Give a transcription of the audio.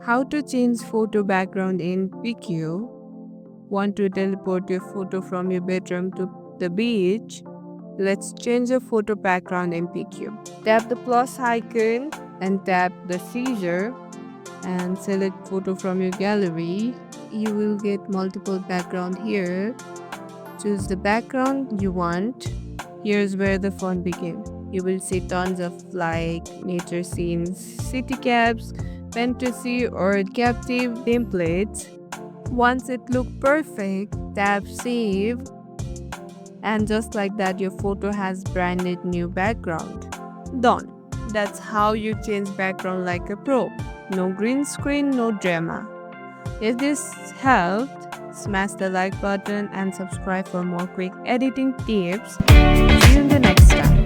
How to change photo background in PickU. Want to teleport your photo from your bedroom to the beach? Let's change the photo background in PickU. Tap the plus icon and tap the scissor and select photo from your gallery. You will get multiple background here. Choose the background you want. Here's where the fun begins. You will see tons of like nature scenes, city caps, fantasy or captive templates. Once it looks perfect, tap save, and just like that your photo has branded new background. Done. That's how you change background like a pro. No green screen, no drama. If this helped, smash the like button and subscribe for more quick editing tips. See you in the next time.